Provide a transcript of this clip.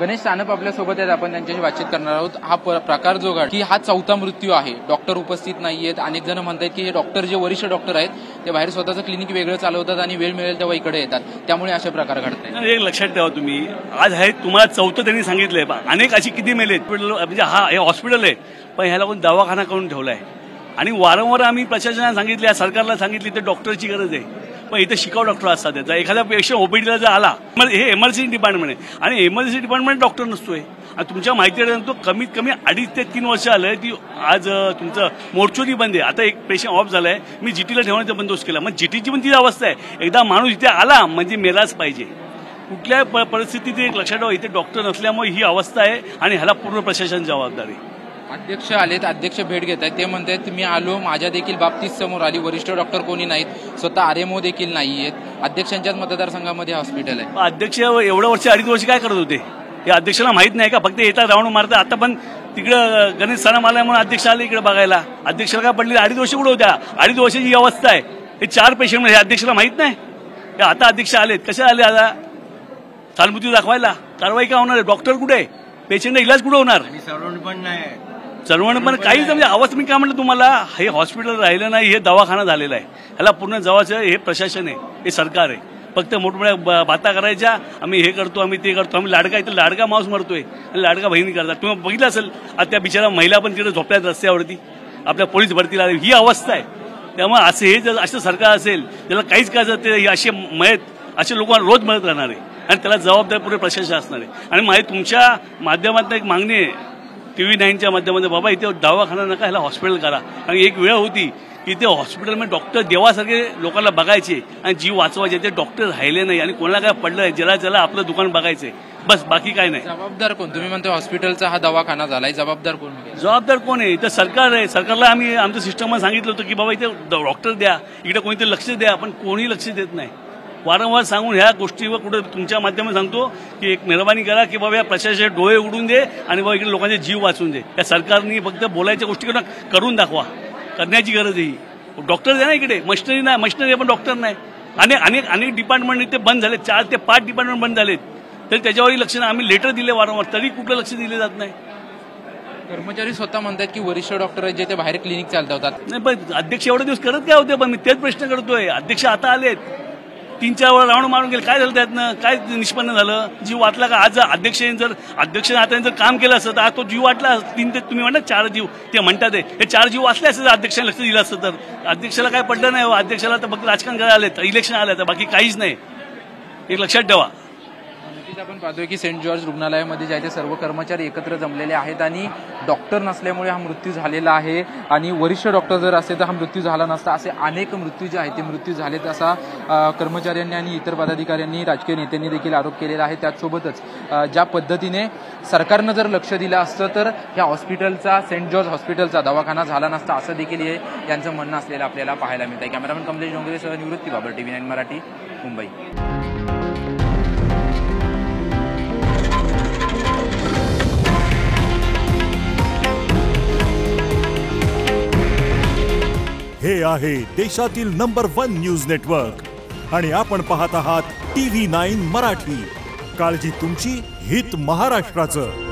गणेश सानप आपल्यासोबत आहेत, आपण त्यांच्याशी बातचीत करणार आहोत। हा प्रकार जो घडला की हा चौथा मृत्यू आहे, डॉक्टर उपस्थित नाहीयेत। अनेक जण म्हणतात की हे डॉक्टर जे वरिष्ठ डॉक्टर आहेत ते बाहेर स्वतःचं क्लिनिक वेगळं चालवतात आणि वेळ मिळेल तेव्हा इकडे येतात, त्यामुळे असे प्रकार घडतात। एक लक्षात ठेवा, तुम्ही आज आहे तुम्हाला चौथं त्यांनी सांगितलंय, अनेक अशी किती मेलेत म्हणजे हे हॉस्पिटल आहे पण ह्याला पण दवाखाना करून ठेवलाय आणि वारंवार आम्ही प्रशासनाला सांगितले, सरकारला सांगितले तर डॉक्टरची गरज आहे पण इथे शिकाऊ डॉक्टर असतात। त्याचा एखादा पेशंट ओपीडीला जर आला, हे एमर्जन्सी डिपार्टमेंट आहे आणि एमर्जन्सी डिपार्टमेंट डॉक्टर नसतोय। आणि तुमच्या माहितीकडे तो कमीत कमी 2.5 ते 3 वर्ष आलंय ती आज तुमचं मोर्चोरी बंद आहे। आता एक पेशंट ऑफ झालाय, मी जीटीला ठेवण्याचा बंदोबस्त केला, मग जीटीची पण ती अवस्था आहे, एकदा माणूस इथे आला म्हणजे मेलाच पाहिजे। कुठल्या परिस्थितीत एक लक्षात ठेवा, इथे डॉक्टर नसल्यामुळे ही अवस्था आहे आणि ह्याला पूर्ण प्रशासन जबाबदार आहे। अध्यक्ष आलेत, अध्यक्ष भेट घेत आहेत, ते म्हणतात मी आलो, माझ्या देखील बाबतीत समोर आली, वरिष्ठ डॉक्टर कोणी नाहीत, स्वतः आरएमओ देखील नाहीयेत, अध्यक्षांच्याच मतदारसंघामध्ये हॉस्पिटल आहे। अध्यक्ष एवढं वर्ष 2.5 वर्ष काय करत होते हे अध्यक्षाला माहित नाही का? फक्त येतात राऊंड मारतात। आता पण तिकडं गणेश सानप आल्यामुळे अध्यक्ष आले इकडे बघायला, अध्यक्षाला काय पडले 2.5 वर्ष कुठे होत्या? 2.5 वर्षाची ही अवस्था आहे, हे 4 पेशंट हे अध्यक्षाला माहित नाही का? आता अध्यक्ष आलेत, कसे आले? आता सहानुभूती दाखवायला, कारवाई काय होणार? डॉक्टर कुठे? पेशंटचा इलाज कुठे होणार? चळवण पण काहीच म्हणजे आवाज मी काय म्हटलं तुम्हाला, हे हॉस्पिटल राहिलं नाही, हे दवाखाना झालेला आहे, ह्याला पूर्ण जबाबदार हे प्रशासन आहे, हे सरकार आहे। फक्त मोठमोठ्या बाता करायच्या, आम्ही हे करतो, आम्ही ते करतो, आम्ही लाडका इथं लाडका माणूस मरतोय आणि लाडका बहिणी करतात। तुम्ही बघितलं असेल आता त्या बिचारा महिला पण तिकडे झोपल्यात रस्त्यावरती, आपल्या पोलीस भरतीला ही अवस्था आहे। त्यामुळे असं हे जर असं सरकार असेल त्याला काहीच करायचं, ते असे असे लोकांना रोज मदत राहणार आहे आणि त्याला जबाबदार पुरे प्रशासन असणार आहे। आणि माझी तुमच्या माध्यमातून एक मागणी आहे TV9च्या माध्यमातून, बाबा इथे दवाखाना नका, ह्याला हॉस्पिटल करा। आणि एक वेळ होती की ते हॉस्पिटलमध्ये डॉक्टर देवासारखे लोकांना बघायचे आणि जीव वाचवायचे, ते डॉक्टर राहिले नाही आणि कोणाला काय पडलं ज्याला आपलं दुकान बघायचंय, बस बाकी काय नाही। जबाबदार कोण? तुम्ही म्हणतो हॉस्पिटलचा हा दवाखाना झालाय, जबाबदार कोण? जबाबदार कोण आहे? इथं सरकार आहे। सरकारला आम्ही आमच्या सिस्टममध्ये सांगितलं होतं की बाबा इथे डॉक्टर द्या, इकडे कोणीतरी लक्ष द्या, पण कोणी लक्ष देत नाही। वारंवार सांगून ह्या गोष्टीवर कुठे तुमच्या माध्यमातून सांगतो की एक मेहरबानी करा की बाबा या प्रशासनाचे डोळे उघडून दे आणि बाबा इकडे लोकांचे जीव वाचवून दे। या सरकारने फक्त बोलायच्या गोष्टी करून दाखवा, करण्याची गरज आहे। डॉक्टर द्या ना इकडे, मशिनरी नाही, मशिनरी पण डॉक्टर नाही। अनेक डिपार्टमेंट इथे बंद झाले, 4 ते 5 डिपार्टमेंट बंद झालेत, तरी त्याच्यावरही लक्ष नाही। आम्ही लेटर दिले वारंवार, तरी कुठलं लक्ष दिले जात नाही। कर्मचारी स्वतः म्हणतात की वरिष्ठ डॉक्टर आहेत जे ते बाहेर क्लिनिक चालवतात। नाही पण अध्यक्ष एवढे दिवस करत काय होते? पण मी तेच प्रश्न करतोय, अध्यक्ष आता आलेत, 3-4 वेळा राऊंड मारून गेले, काय झालं त्यातनं? काय निष्पन्न झालं? जीव वाटला का? आज अध्यक्ष आता जर काम केलं असतं तर आज तो जीव वाटला, 3 ते तुम्ही म्हणता 4 जीव ते म्हणतात, हे 4 जीव वाचले असते अध्यक्षाने लक्ष दिलं असतं तर। अध्यक्षाला काय पडलं नाही, अध्यक्षाला तर फक्त राजकारण करायला आले, इलेक्शन आलं तर बाकी काहीच नाही, एक लक्षात ठेवा। आपण पाहतोय की सेंट जॉर्ज रुग्णालयामध्ये जे आहे ते सर्व कर्मचारी एकत्र जमलेले आहेत आणि डॉक्टर नसल्यामुळे हा मृत्यू झालेला आहे आणि वरिष्ठ डॉक्टर जर असते तर हा मृत्यू झाला नसता। असे अनेक मृत्यू जे आहेत ते मृत्यू झालेत असा कर्मचाऱ्यांनी आणि इतर पदाधिकाऱ्यांनी, राजकीय नेत्यांनी देखील आरोप केलेला आहे। त्याचसोबतच ज्या पद्धतीने सरकारनं जर लक्ष दिलं असतं तर ह्या हॉस्पिटलचा, सेंट जॉर्ज हॉस्पिटलचा दवाखाना झाला नसता, असं देखील हे यांचं म्हणणं असलेलं आपल्याला पाहायला मिळत आहे। कॅमेरामॅन कमलेश डोंगरेसह निवृत्ती बाबर, TV9 मराठी, मुंबई। हे आहे देशातील नंबर 1 न्यूज नेटवर्क आणि आपण पाहत आहात TV9 मराठी। काळजी तुमची, हित महाराष्ट्राचं।